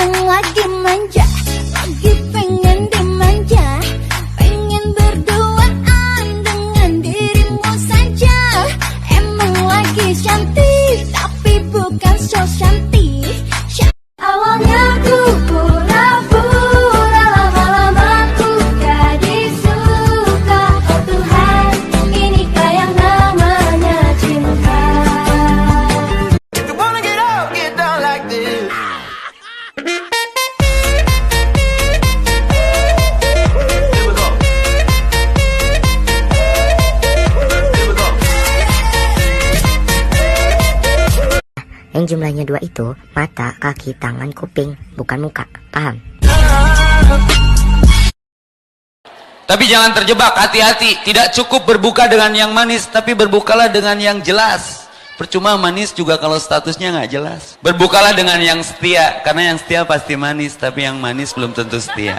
emang lagi manja, lagi pengen dimanja, pengen berduaan dengan dirimu saja. Emang lagi cantik, tapi bukan so cantik. Awalnya ku pura-pura, lama-lama ku jadi suka. Oh Tuhan, inikah yang namanya cinta. If you wanna get up, get down like this. Here we go. Here we go. Yang jumlahnya 2 itu mata, kaki, tangan, kuping, bukan muka. Paham? Tapi jangan terjebak, hati-hati. Tidak cukup berbuka dengan yang manis, tapi berbukalah dengan yang jelas. Percuma manis juga kalau statusnya nggak jelas. Berbukalah dengan yang setia, karena yang setia pasti manis, tapi yang manis belum tentu setia.